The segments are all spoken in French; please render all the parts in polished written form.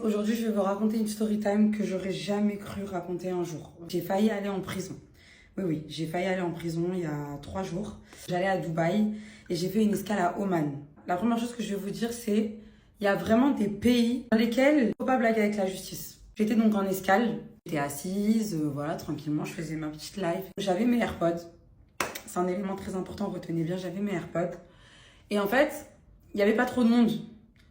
Aujourd'hui, je vais vous raconter une story time que j'aurais jamais cru raconter un jour. J'ai failli aller en prison. Oui, j'ai failli aller en prison il y a 3 jours. J'allais à Dubaï et j'ai fait une escale à Oman. La première chose que je vais vous dire, c'est il y a vraiment des pays dans lesquels il ne faut pas blaguer avec la justice. J'étais donc en escale, j'étais assise, voilà, tranquillement, je faisais ma petite live. J'avais mes AirPods. C'est un élément très important, retenez bien, j'avais mes AirPods. Et en fait, il n'y avait pas trop de monde.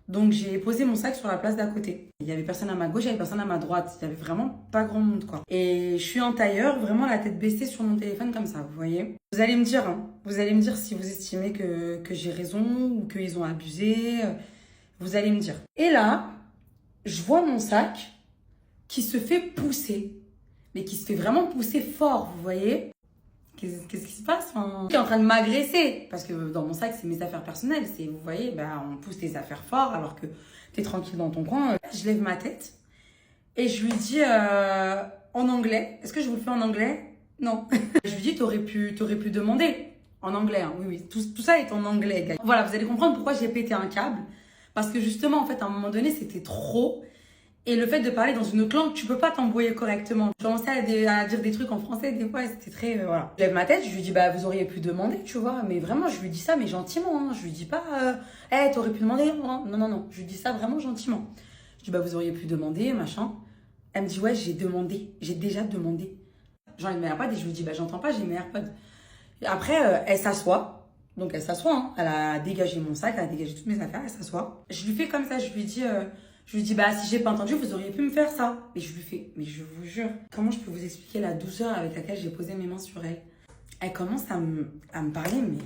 Donc j'ai posé mon sac sur la place d'à côté. Il y avait personne à ma gauche, il y avait personne à ma droite. Il y avait vraiment pas grand monde, quoi. Et je suis en tailleur, vraiment la tête baissée sur mon téléphone comme ça, vous voyez. Vous allez me dire, vous allez me dire si vous estimez que j'ai raison ou qu'ils ont abusé. Vous allez me dire. Et là, je vois mon sac qui se fait pousser. Mais qui se fait vraiment pousser fort, vous voyez. Qu'est-ce qui se passe? Il est en train de m'agresser. Parce que dans mon sac, c'est mes affaires personnelles. Vous voyez, on pousse tes affaires fort alors que t'es tranquille dans ton coin. Je lève ma tête et je lui dis en anglais. Est-ce que je vous le fais en anglais? Non. Je lui dis, t'aurais pu demander. En anglais, hein. Oui. Tout ça est en anglais, gars. Voilà, vous allez comprendre pourquoi j'ai pété un câble. Parce que justement, en fait, à un moment donné, c'était trop. Et le fait de parler dans une autre langue, tu peux pas t'embrouiller correctement. Je commençais à dire des trucs en français, des fois, c'était très... voilà. Je lève ma tête, je lui dis, vous auriez pu demander, tu vois. Mais vraiment, je lui dis ça, mais gentiment. Hein. Je lui dis pas, t'aurais pu demander. Non. Je lui dis ça vraiment gentiment. Je dis, vous auriez pu demander, machin. Elle me dit, ouais, j'ai demandé. J'ai déjà demandé. J'enlève mes AirPods et je lui dis, j'entends pas, j'ai mes AirPods. Et après, elle s'assoit. Donc, elle s'assoit, hein. Elle a dégagé mon sac, elle a dégagé toutes mes affaires, elle s'assoit. Je lui fais comme ça, je lui dis... si j'ai pas entendu, vous auriez pu me faire ça. Et je lui fais, mais je vous jure, comment je peux vous expliquer la douceur avec laquelle j'ai posé mes mains sur elle? Elle commence à me parler, mais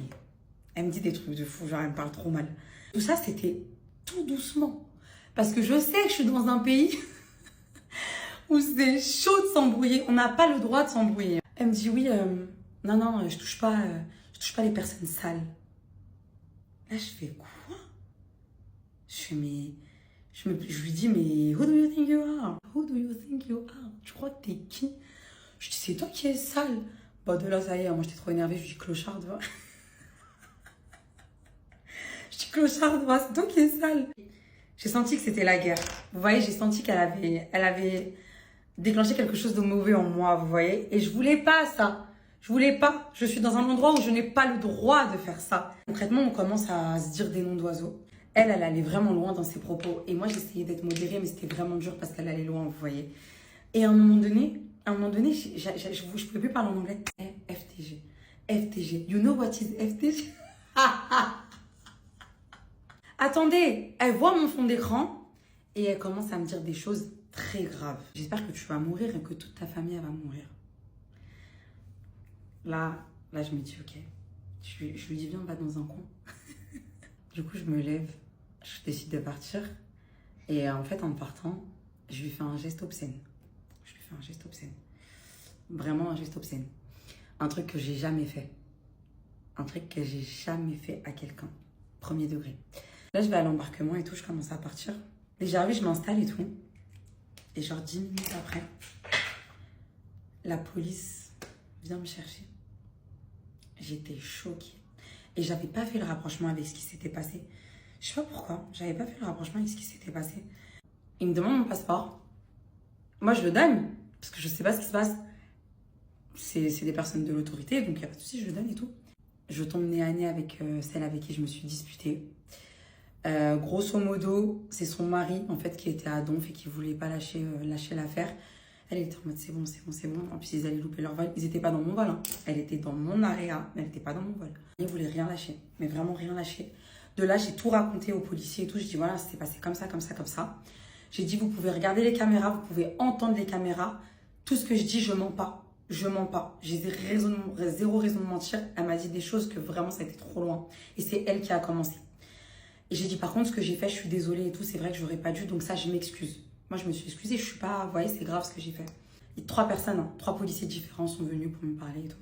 elle me dit des trucs de fou, genre elle me parle trop mal. Tout ça, c'était tout doucement. Parce que je sais que je suis dans un pays où c'est chaud de s'embrouiller. On n'a pas le droit de s'embrouiller. Elle me dit, oui, non, je touche pas les personnes sales. Là, je fais quoi? Je fais, mais... Je lui dis, mais who do you think you are? Who do you think you are? Tu crois que t'es qui? Je dis, c'est toi qui es sale. De là, ça y est, moi j'étais trop énervée, je lui dis, clocharde, va. Je dis, clocharde, va, c'est toi qui es sale. J'ai senti que c'était la guerre. Vous voyez, j'ai senti qu'elle avait déclenché quelque chose de mauvais en moi, vous voyez. Et je voulais pas ça. Je voulais pas. Je suis dans un endroit où je n'ai pas le droit de faire ça. Concrètement, on commence à se dire des noms d'oiseaux. Elle allait vraiment loin dans ses propos. Et moi, j'essayais d'être modérée, mais c'était vraiment dur parce qu'elle allait loin, vous voyez. Et à un moment donné, je pouvais plus parler en anglais. FTG. FTG. You know what is FTG? Attendez, elle voit mon fond d'écran et elle commence à me dire des choses très graves. J'espère que tu vas mourir et que toute ta famille va mourir. Là, je me dis, ok. Je lui dis, viens, on va dans un coin. Du coup, je me lève. Je décide de partir. Et en fait, en partant, je lui fais un geste obscène. Vraiment un geste obscène. Un truc que j'ai jamais fait. Un truc que j'ai jamais fait à quelqu'un. Premier degré. Là, je vais à l'embarquement et tout. Je commence à partir. Et j'arrive, je m'installe et tout. Et genre 10 minutes après, la police vient me chercher. J'étais choquée. Et j'avais pas fait le rapprochement avec ce qui s'était passé. Je sais pas pourquoi, j'avais pas fait le rapprochement avec ce qui s'était passé. Il me demande mon passeport. Moi, je le donne, parce que je sais pas ce qui se passe. C'est des personnes de l'autorité, donc il n'y a pas de souci, je le donne et tout. Je tombe nez à nez avec celle avec qui je me suis disputée. Grosso modo, c'est son mari, en fait, qui était à Donf et qui voulait pas lâcher l'affaire. Elle était en mode c'est bon. En plus, ils allaient louper leur vol. Ils n'étaient pas dans mon vol. Hein. Elle était dans mon area, mais elle n'était pas dans mon vol. Ils voulaient rien lâcher, mais vraiment rien lâcher. De là, j'ai tout raconté aux policiers et tout. Je dis voilà, c'était passé comme ça. J'ai dit vous pouvez regarder les caméras, vous pouvez entendre les caméras. Tout ce que je dis, je mens pas. J'ai zéro raison de mentir. Elle m'a dit des choses que vraiment ça a été trop loin. Et c'est elle qui a commencé. Et j'ai dit par contre, ce que j'ai fait, je suis désolée et tout. C'est vrai que j'aurais pas dû, donc ça, je m'excuse. Moi, je me suis excusée, je suis pas... Vous voyez, c'est grave ce que j'ai fait. Et 3 personnes, 3 policiers différents sont venus pour me parler et tout.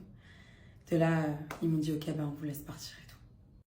De là, ils m'ont dit, ok, on vous laisse partir.